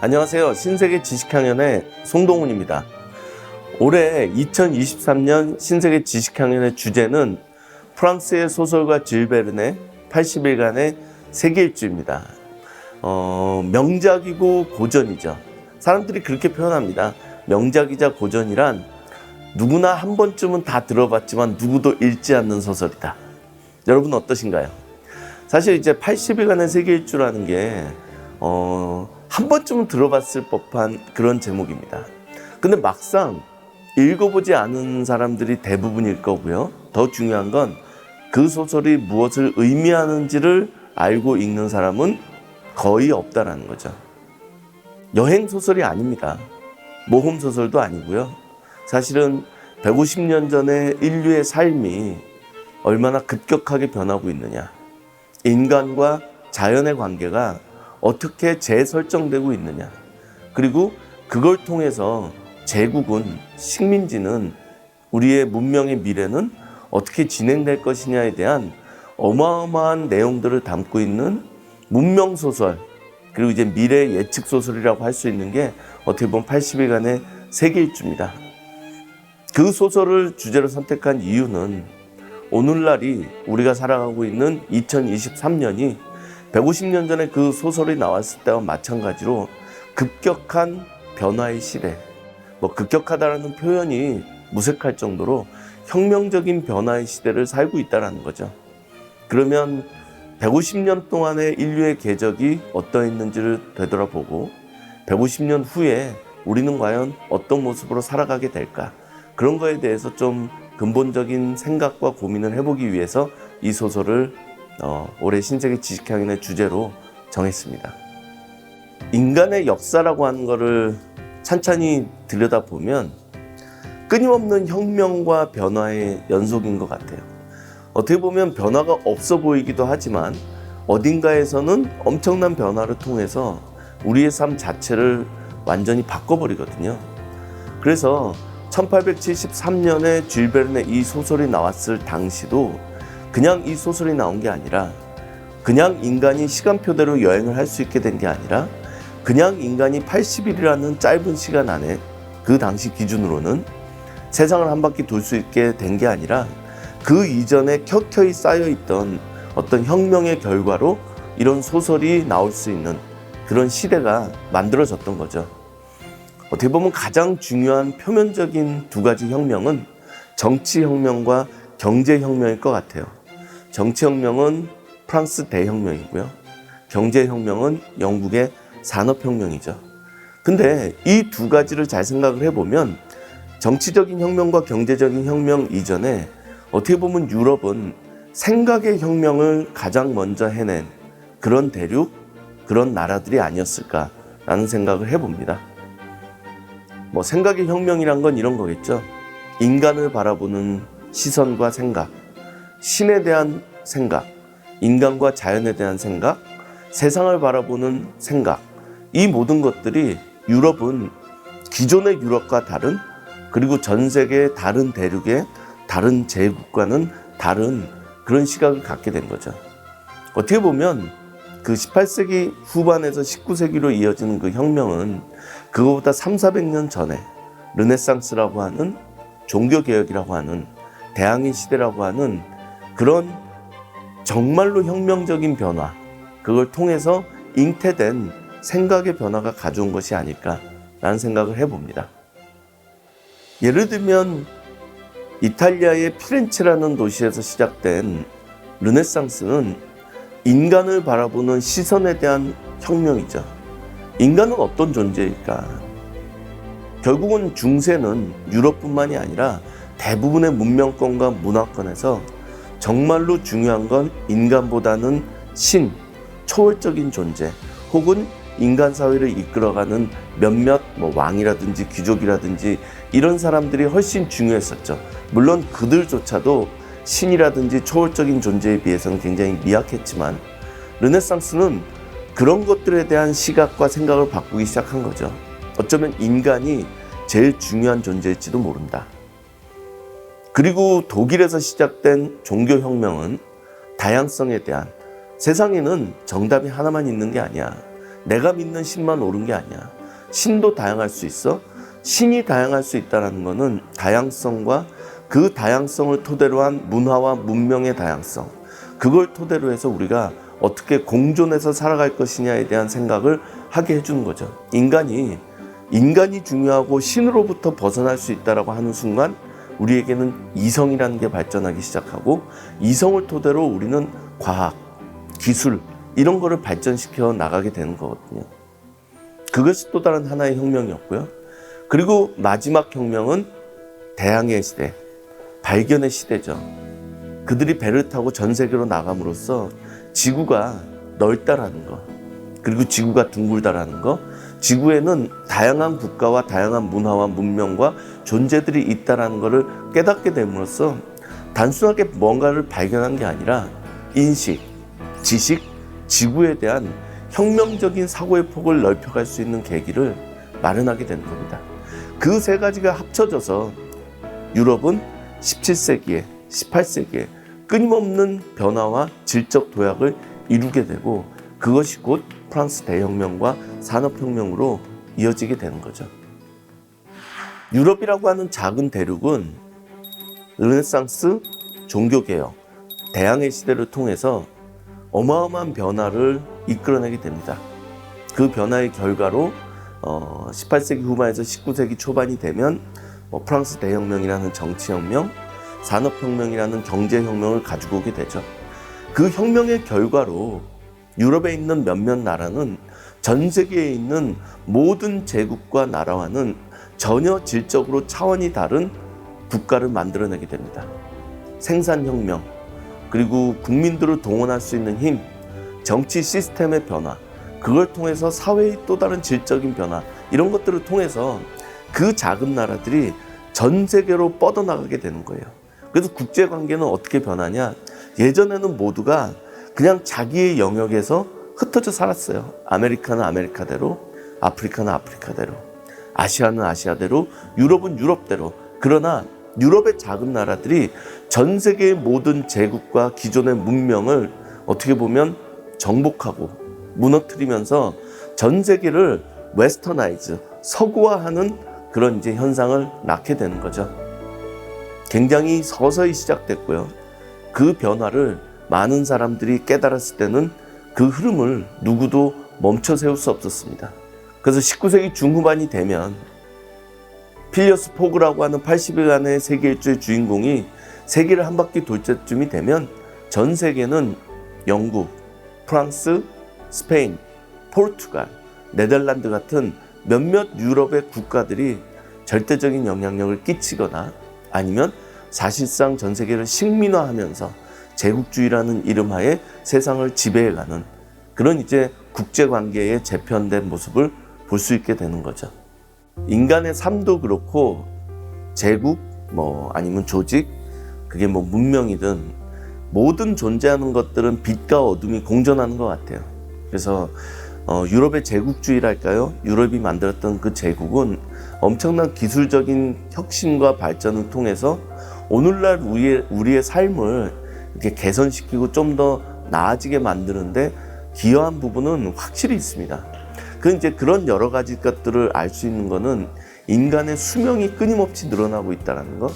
안녕하세요. 신세계 지식학년의 송동훈입니다. 올해 2023년 신세계 지식학년의 주제는 프랑스의 소설가 줄 베른의 80일간의 세계일주입니다. 명작이고 고전이죠. 사람들이 그렇게 표현합니다. 명작이자 고전이란 누구나 한 번쯤은 다 들어봤지만 누구도 읽지 않는 소설이다. 여러분 어떠신가요? 사실 이제 80일간의 세계일주라는 게 한 번쯤은 들어봤을 법한 그런 제목입니다. 근데 막상 읽어보지 않은 사람들이 대부분일 거고요. 더 중요한 건 그 소설이 무엇을 의미하는지를 알고 읽는 사람은 거의 없다라는 거죠. 여행소설이 아닙니다. 모험소설도 아니고요. 사실은 150년 전에 인류의 삶이 얼마나 급격하게 변하고 있느냐, 인간과 자연의 관계가 어떻게 재설정되고 있느냐, 그리고 그걸 통해서 제국은, 식민지는, 우리의 문명의 미래는 어떻게 진행될 것이냐에 대한 어마어마한 내용들을 담고 있는 문명소설, 그리고 이제 미래 예측소설이라고 할 수 있는 게 어떻게 보면 80일간의 세계일주입니다. 그 소설을 주제로 선택한 이유는 오늘날이 우리가 살아가고 있는 2023년이 150년 전에 그 소설이 나왔을 때와 마찬가지로 급격한 변화의 시대, 급격하다라는 표현이 무색할 정도로 혁명적인 변화의 시대를 살고 있다는 거죠. 그러면 150년 동안의 인류의 궤적이 어떠했는지를 되돌아보고 150년 후에 우리는 과연 어떤 모습으로 살아가게 될까? 그런 거에 대해서 좀 근본적인 생각과 고민을 해보기 위해서 이 소설을 올해 신세계 지식학년의 주제로 정했습니다. 인간의 역사라고 하는 것을 찬찬히 들여다보면 끊임없는 혁명과 변화의 연속인 것 같아요. 어떻게 보면 변화가 없어 보이기도 하지만 어딘가에서는 엄청난 변화를 통해서 우리의 삶 자체를 완전히 바꿔버리거든요. 그래서 1873년에 줄 베른의 이 소설이 나왔을 당시도 그냥 이 소설이 나온 게 아니라, 그냥 인간이 시간표대로 여행을 할 수 있게 된 게 아니라, 그냥 인간이 80일이라는 짧은 시간 안에 그 당시 기준으로는 세상을 한 바퀴 돌 수 있게 된 게 아니라 그 이전에 켜켜이 쌓여있던 어떤 혁명의 결과로 이런 소설이 나올 수 있는 그런 시대가 만들어졌던 거죠. 어떻게 보면 가장 중요한 표면적인 두 가지 혁명은 정치혁명과 경제혁명일 것 같아요. 정치혁명은 프랑스 대혁명이고요. 경제혁명은 영국의 산업혁명이죠. 근데 이 두 가지를 잘 생각을 해보면 정치적인 혁명과 경제적인 혁명 이전에 어떻게 보면 유럽은 생각의 혁명을 가장 먼저 해낸 그런 대륙, 그런 나라들이 아니었을까라는 생각을 해봅니다. 생각의 혁명이란 건 이런 거겠죠. 인간을 바라보는 시선과 생각, 신에 대한 생각, 인간과 자연에 대한 생각, 세상을 바라보는 생각, 이 모든 것들이 유럽은 기존의 유럽과 다른, 그리고 전 세계의 다른 대륙의 다른 제국과는 다른 그런 시각을 갖게 된 거죠. 어떻게 보면 그 18세기 후반에서 19세기로 이어지는 그 혁명은 그거보다 300~400년 전에 르네상스라고 하는, 종교개혁이라고 하는, 대항해 시대라고 하는 그런 정말로 혁명적인 변화, 그걸 통해서 잉태된 생각의 변화가 가져온 것이 아닐까라는 생각을 해봅니다. 예를 들면 이탈리아의 피렌체라는 도시에서 시작된 르네상스는 인간을 바라보는 시선에 대한 혁명이죠. 인간은 어떤 존재일까? 결국은 중세는 유럽뿐만이 아니라 대부분의 문명권과 문화권에서 정말로 중요한 건 인간보다는 신, 초월적인 존재, 혹은 인간 사회를 이끌어가는 몇몇 왕이라든지 귀족이라든지 이런 사람들이 훨씬 중요했었죠. 물론 그들조차도 신이라든지 초월적인 존재에 비해서는 굉장히 미약했지만 르네상스는 그런 것들에 대한 시각과 생각을 바꾸기 시작한 거죠. 어쩌면 인간이 제일 중요한 존재일지도 모른다. 그리고 독일에서 시작된 종교혁명은 다양성에 대한, 세상에는 정답이 하나만 있는 게 아니야. 내가 믿는 신만 옳은 게 아니야. 신도 다양할 수 있어. 신이 다양할 수 있다는 것은 다양성과 그 다양성을 토대로 한 문화와 문명의 다양성, 그걸 토대로 해서 우리가 어떻게 공존해서 살아갈 것이냐에 대한 생각을 하게 해주는 거죠. 인간이 중요하고 신으로부터 벗어날 수 있다라고 하는 순간 우리에게는 이성이라는 게 발전하기 시작하고, 이성을 토대로 우리는 과학, 기술 이런 거를 발전시켜 나가게 되는 거거든요. 그것이 또 다른 하나의 혁명이었고요. 그리고 마지막 혁명은 대항해 시대, 발견의 시대죠. 그들이 배를 타고 전 세계로 나감으로써 지구가 넓다라는 거, 그리고 지구가 둥글다라는 거, 지구에는 다양한 국가와 다양한 문화와 문명과 존재들이 있다라는 것을 깨닫게 됨으로써 단순하게 뭔가를 발견한 게 아니라 인식, 지식, 지구에 대한 혁명적인 사고의 폭을 넓혀갈 수 있는 계기를 마련하게 되는 겁니다. 그 세 가지가 합쳐져서 유럽은 17세기에 18세기에 끊임없는 변화와 질적 도약을 이루게 되고, 그것이 곧 프랑스 대혁명과 산업혁명으로 이어지게 되는 거죠. 유럽이라고 하는 작은 대륙은 르네상스, 종교개혁, 대항해 시대를 통해서 어마어마한 변화를 이끌어내게 됩니다. 그 변화의 결과로 18세기 후반에서 19세기 초반이 되면 프랑스 대혁명이라는 정치혁명, 산업혁명이라는 경제혁명을 가지고 오게 되죠. 그 혁명의 결과로 유럽에 있는 몇몇 나라는 전 세계에 있는 모든 제국과 나라와는 전혀 질적으로 차원이 다른 국가를 만들어내게 됩니다. 생산혁명, 그리고 국민들을 동원할 수 있는 힘, 정치 시스템의 변화, 그걸 통해서 사회의 또 다른 질적인 변화, 이런 것들을 통해서 그 작은 나라들이 전 세계로 뻗어나가게 되는 거예요. 그래서 국제관계는 어떻게 변하냐? 예전에는 모두가 그냥 자기의 영역에서 흩어져 살았어요. 아메리카는 아메리카대로, 아프리카는 아프리카대로, 아시아는 아시아대로, 유럽은 유럽대로. 그러나 유럽의 작은 나라들이 전 세계의 모든 제국과 기존의 문명을 어떻게 보면 정복하고 무너뜨리면서 전 세계를 웨스터나이즈, 서구화하는 그런 이제 현상을 낳게 되는 거죠. 굉장히 서서히 시작됐고요. 그 변화를 많은 사람들이 깨달았을 때는 그 흐름을 누구도 멈춰 세울 수 없었습니다. 그래서 19세기 중후반이 되면 필리어스 포그라고 하는 80일간의 세계 일주의 주인공이 세계를 한 바퀴 돌 때쯤이 되면 전 세계는 영국, 프랑스, 스페인, 포르투갈, 네덜란드 같은 몇몇 유럽의 국가들이 절대적인 영향력을 끼치거나 아니면 사실상 전 세계를 식민화하면서 제국주의라는 이름하에 세상을 지배해가는 그런 이제 국제관계의 재편된 모습을 볼 수 있게 되는 거죠. 인간의 삶도 그렇고 제국, 아니면 조직, 그게 문명이든 모든 존재하는 것들은 빛과 어둠이 공존하는 것 같아요. 그래서 유럽의 제국주의랄까요? 유럽이 만들었던 그 제국은 엄청난 기술적인 혁신과 발전을 통해서 오늘날 우리의 삶을 이렇게 개선시키고 좀 더 나아지게 만드는데 기여한 부분은 확실히 있습니다. 이제 그런 여러 가지 것들을 알 수 있는 거는 인간의 수명이 끊임없이 늘어나고 있다는 것,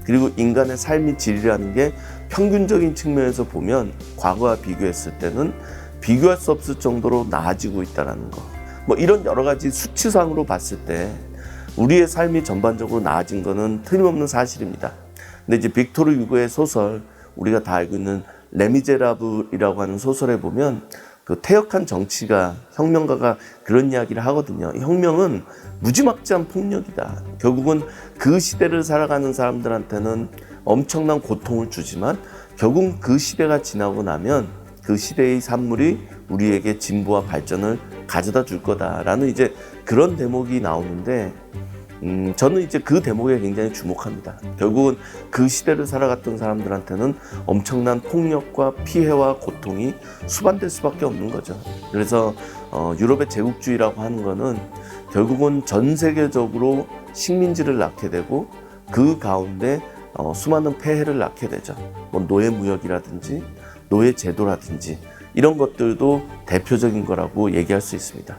그리고 인간의 삶의 질이라는 게 평균적인 측면에서 보면 과거와 비교했을 때는 비교할 수 없을 정도로 나아지고 있다는 것, 이런 여러 가지 수치상으로 봤을 때 우리의 삶이 전반적으로 나아진 거는 틀림없는 사실입니다. 근데 이제 빅토르 유고의 소설, 우리가 다 알고 있는 레미제라블이라고 하는 소설에 보면 그 퇴역한 정치가, 혁명가가 그런 이야기를 하거든요. 혁명은 무지막지한 폭력이다. 결국은 그 시대를 살아가는 사람들한테는 엄청난 고통을 주지만 결국 그 시대가 지나고 나면 그 시대의 산물이 우리에게 진보와 발전을 가져다 줄 거다라는 이제 그런 대목이 나오는데, 저는 이제 그 대목에 굉장히 주목합니다. 결국은 그 시대를 살아갔던 사람들한테는 엄청난 폭력과 피해와 고통이 수반될 수밖에 없는 거죠. 그래서 유럽의 제국주의라고 하는 거는 결국은 전 세계적으로 식민지를 낳게 되고 그 가운데 수많은 폐해를 낳게 되죠. 노예 무역이라든지 노예 제도라든지 이런 것들도 대표적인 거라고 얘기할 수 있습니다.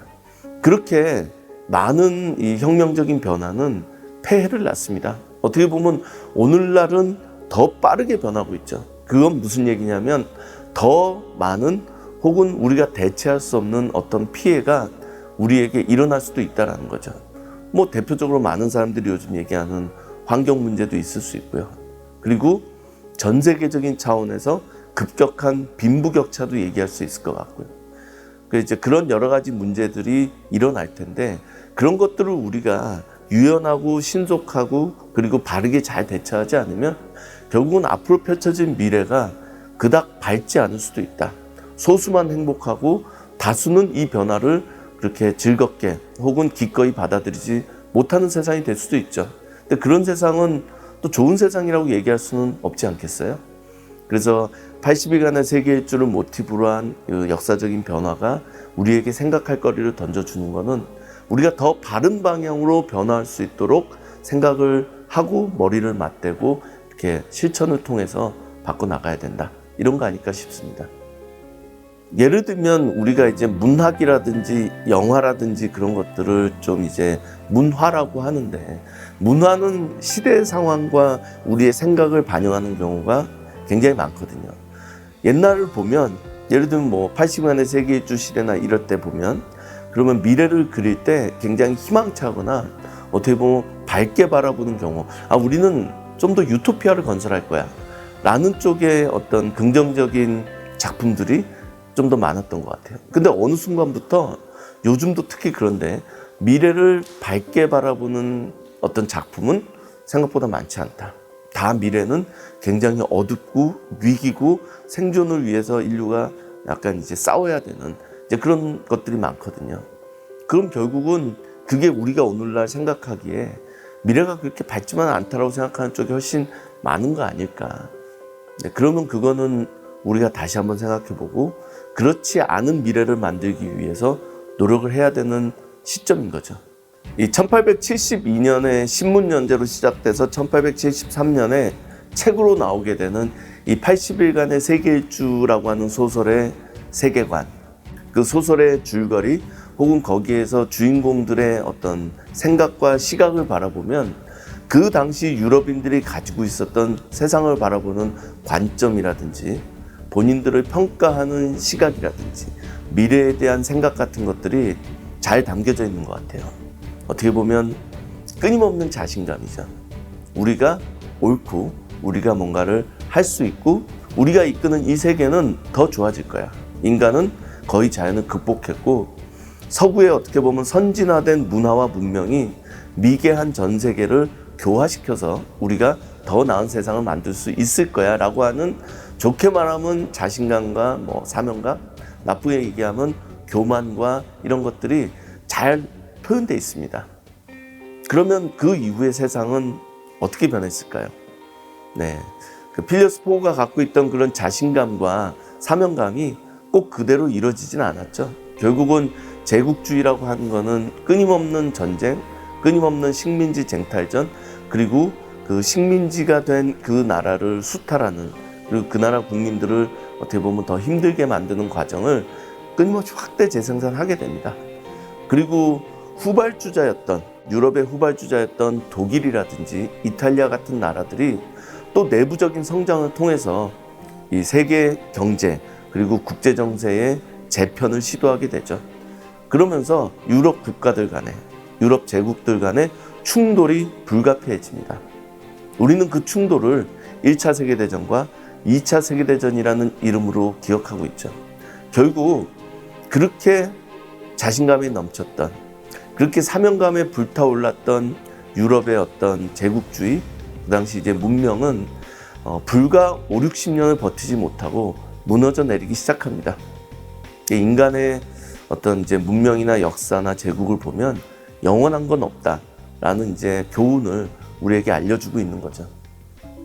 그렇게 많은 이 혁명적인 변화는 폐해를 낳습니다. 어떻게 보면 오늘날은 더 빠르게 변하고 있죠. 그건 무슨 얘기냐면 더 많은 혹은 우리가 대체할 수 없는 어떤 피해가 우리에게 일어날 수도 있다는 거죠. 뭐 대표적으로 많은 사람들이 요즘 얘기하는 환경 문제도 있을 수 있고요. 그리고 전 세계적인 차원에서 급격한 빈부격차도 얘기할 수 있을 것 같고요. 그래서 이제 그런 여러 가지 문제들이 일어날 텐데 그런 것들을 우리가 유연하고 신속하고 그리고 바르게 잘 대처하지 않으면 결국은 앞으로 펼쳐진 미래가 그닥 밝지 않을 수도 있다. 소수만 행복하고 다수는 이 변화를 그렇게 즐겁게 혹은 기꺼이 받아들이지 못하는 세상이 될 수도 있죠. 근데 그런 세상은 또 좋은 세상이라고 얘기할 수는 없지 않겠어요? 그래서 80일간의 세계 일주를 모티브로 한 역사적인 변화가 우리에게 생각할 거리를 던져주는 것은 우리가 더 바른 방향으로 변화할 수 있도록 생각을 하고 머리를 맞대고 이렇게 실천을 통해서 바꿔나가야 된다. 이런 거 아닐까 싶습니다. 예를 들면 우리가 이제 문학이라든지 영화라든지 그런 것들을 좀 이제 문화라고 하는데 문화는 시대 상황과 우리의 생각을 반영하는 경우가 굉장히 많거든요. 옛날을 보면 예를 들면 뭐 80년의 세계 일주 시대나 이럴 때 보면 그러면 미래를 그릴 때 굉장히 희망차거나 어떻게 보면 밝게 바라보는 경우 우리는 좀 더 유토피아를 건설할 거야 라는 쪽의 어떤 긍정적인 작품들이 좀 더 많았던 것 같아요. 근데 어느 순간부터 요즘도 특히 그런데 미래를 밝게 바라보는 어떤 작품은 생각보다 많지 않다. 다 미래는 굉장히 어둡고 위기고 생존을 위해서 인류가 약간 이제 싸워야 되는 이제 그런 것들이 많거든요. 그럼 결국은 그게 우리가 오늘날 생각하기에 미래가 그렇게 밝지만 않다라고 생각하는 쪽이 훨씬 많은 거 아닐까. 그러면 그거는 우리가 다시 한번 생각해보고 그렇지 않은 미래를 만들기 위해서 노력을 해야 되는 시점인 거죠. 이 1872년에 신문연재로 시작돼서 1873년에 책으로 나오게 되는 이 80일간의 세계일주라고 하는 소설의 세계관, 그 소설의 줄거리 혹은 거기에서 주인공들의 어떤 생각과 시각을 바라보면 그 당시 유럽인들이 가지고 있었던 세상을 바라보는 관점이라든지 본인들을 평가하는 시각이라든지 미래에 대한 생각 같은 것들이 잘 담겨져 있는 것 같아요. 어떻게 보면 끊임없는 자신감이죠. 우리가 옳고 우리가 뭔가를 할 수 있고 우리가 이끄는 이 세계는 더 좋아질 거야. 인간은 거의 자연을 극복했고 서구의 어떻게 보면 선진화된 문화와 문명이 미개한 전 세계를 교화시켜서 우리가 더 나은 세상을 만들 수 있을 거야 라고 하는 좋게 말하면 자신감과 뭐 사명감, 나쁘게 얘기하면 교만과 이런 것들이 잘 표현되어 있습니다. 그러면 그 이후의 세상은 어떻게 변했을까요? 네, 그 필리어스 포그가 갖고 있던 그런 자신감과 사명감이 꼭 그대로 이루어지진 않았죠. 결국은 제국주의라고 하는 거는 끊임없는 전쟁, 끊임없는 식민지 쟁탈전, 그리고 그 식민지가 된 그 나라를 수탈하는 그리고 그 나라 국민들을 어떻게 보면 더 힘들게 만드는 과정을 끊임없이 확대 재생산하게 됩니다. 그리고 후발주자였던 유럽의 후발주자였던 독일이라든지 이탈리아 같은 나라들이 또 내부적인 성장을 통해서 이 세계 경제 그리고 국제 정세의 재편을 시도하게 되죠. 그러면서 유럽 국가들 간에 유럽 제국들 간의 충돌이 불가피해집니다. 우리는 그 충돌을 1차 세계대전과 2차 세계대전이라는 이름으로 기억하고 있죠. 결국 그렇게 자신감이 넘쳤던 그렇게 사명감에 불타올랐던 유럽의 어떤 제국주의 그 당시 이제 문명은 불과 5, 60년을 버티지 못하고 무너져 내리기 시작합니다. 인간의 어떤 이제 문명이나 역사나 제국을 보면 영원한 건 없다라는 이제 교훈을 우리에게 알려주고 있는 거죠.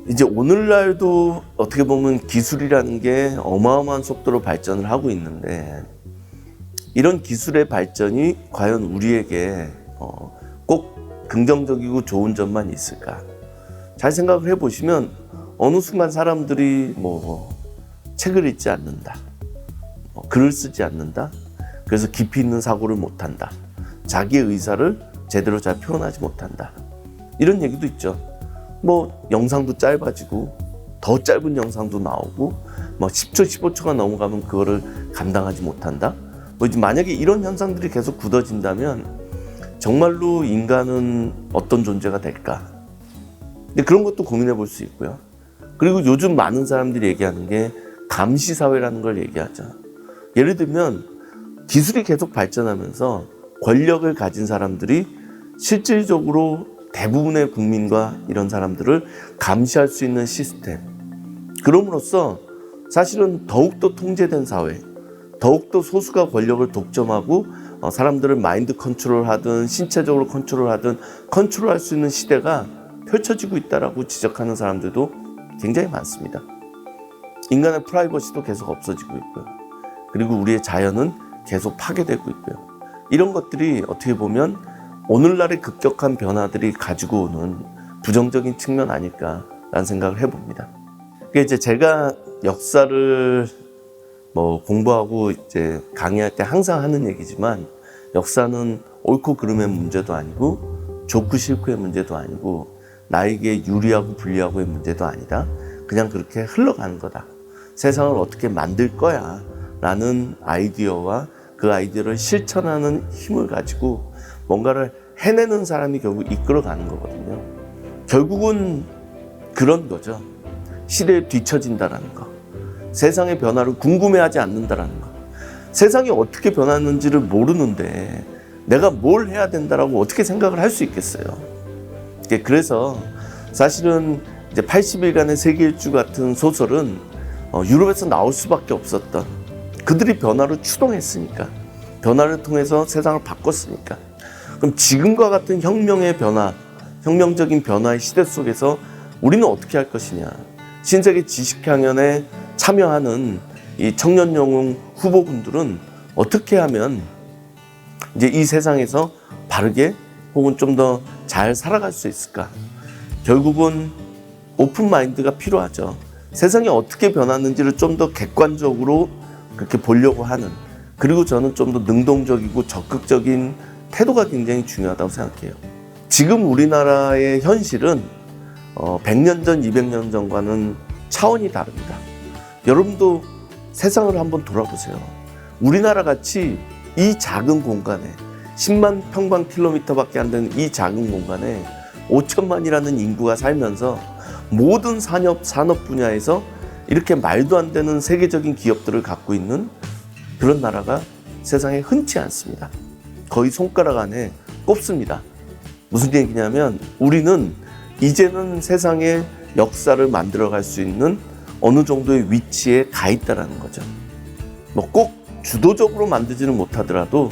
이제 오늘날도 어떻게 보면 기술이라는 게 어마어마한 속도로 발전을 하고 있는데 이런 기술의 발전이 과연 우리에게 꼭 긍정적이고 좋은 점만 있을까? 잘 생각을 해보시면 어느 순간 사람들이 뭐 책을 읽지 않는다, 글을 쓰지 않는다. 그래서 깊이 있는 사고를 못한다. 자기의 의사를 제대로 잘 표현하지 못한다. 이런 얘기도 있죠. 뭐 영상도 짧아지고 더 짧은 영상도 나오고 막 10초, 15초가 넘어가면 그거를 감당하지 못한다. 뭐 이제 만약에 이런 현상들이 계속 굳어진다면 정말로 인간은 어떤 존재가 될까? 근데 그런 것도 고민해 볼 수 있고요. 그리고 요즘 많은 사람들이 얘기하는 게 감시사회라는 걸 얘기하죠. 예를 들면 기술이 계속 발전하면서 권력을 가진 사람들이 실질적으로 대부분의 국민과 이런 사람들을 감시할 수 있는 시스템. 그럼으로써 사실은 더욱더 통제된 사회, 더욱더 소수가 권력을 독점하고 사람들을 마인드 컨트롤하든 신체적으로 컨트롤하든 컨트롤할 수 있는 시대가 펼쳐지고 있다라고 지적하는 사람들도 굉장히 많습니다. 인간의 프라이버시도 계속 없어지고 있고요. 그리고 우리의 자연은 계속 파괴되고 있고요. 이런 것들이 어떻게 보면 오늘날의 급격한 변화들이 가지고 오는 부정적인 측면 아닐까라는 생각을 해봅니다. 그게 이제 제가 역사를 공부하고 이제 강의할 때 항상 하는 얘기지만 역사는 옳고 그름의 문제도 아니고 좋고 싫고의 문제도 아니고 나에게 유리하고 불리하고의 문제도 아니다. 그냥 그렇게 흘러가는 거다. 세상을 어떻게 만들 거야 라는 아이디어와 그 아이디어를 실천하는 힘을 가지고 뭔가를 해내는 사람이 결국 이끌어가는 거거든요. 결국은 그런 거죠. 시대에 뒤처진다라는 거. 세상의 변화를 궁금해하지 않는다라는 거. 세상이 어떻게 변하는지를 모르는데 내가 뭘 해야 된다라고 어떻게 생각을 할 수 있겠어요. 그래서 사실은 이제 80일간의 세계일주 같은 소설은 유럽에서 나올 수밖에 없었던, 그들이 변화를 추동했으니까, 변화를 통해서 세상을 바꿨으니까. 그럼 지금과 같은 혁명의 변화, 혁명적인 변화의 시대 속에서 우리는 어떻게 할 것이냐. 신세계 지식향연에 참여하는 이 청년 영웅 후보군들은 어떻게 하면 이제 이 세상에서 바르게 혹은 좀 더 잘 살아갈 수 있을까? 결국은 오픈 마인드가 필요하죠. 세상이 어떻게 변하는지를 좀 더 객관적으로 그렇게 보려고 하는, 그리고 저는 좀 더 능동적이고 적극적인 태도가 굉장히 중요하다고 생각해요. 지금 우리나라의 현실은 100년 전, 200년 전과는 차원이 다릅니다. 여러분도 세상을 한번 돌아보세요. 우리나라 같이 이 작은 공간에 10만 평방킬로미터밖에 안 되는 이 작은 공간에 5천만이라는 인구가 살면서 모든 산업 분야에서 이렇게 말도 안 되는 세계적인 기업들을 갖고 있는 그런 나라가 세상에 흔치 않습니다. 거의 손가락 안에 꼽습니다. 무슨 얘기냐면 우리는 이제는 세상의 역사를 만들어갈 수 있는 어느 정도의 위치에 가 있다는 거죠. 꼭 주도적으로 만들지는 못하더라도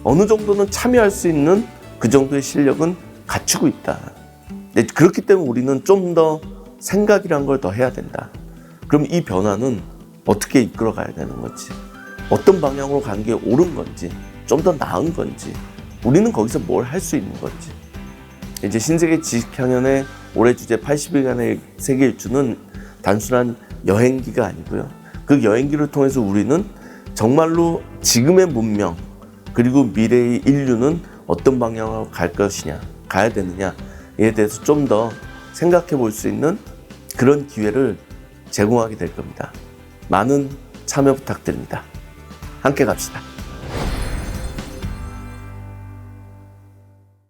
어느 정도는 참여할 수 있는 그 정도의 실력은 갖추고 있다. 그렇기 때문에 우리는 좀 더 생각이란 걸 더 해야 된다. 그럼 이 변화는 어떻게 이끌어가야 되는 건지, 어떤 방향으로 가는 게 옳은 건지, 좀 더 나은 건지, 우리는 거기서 뭘 할 수 있는 건지. 이제 신세계 지식향연의 올해 주제 80일간의 세계일주는 단순한 여행기가 아니고요. 그 여행기를 통해서 우리는 정말로 지금의 문명 그리고 미래의 인류는 어떤 방향으로 갈 것이냐, 가야 되느냐에 대해서 좀 더 생각해 볼 수 있는 그런 기회를 제공하게 될 겁니다. 많은 참여 부탁드립니다. 함께 갑시다.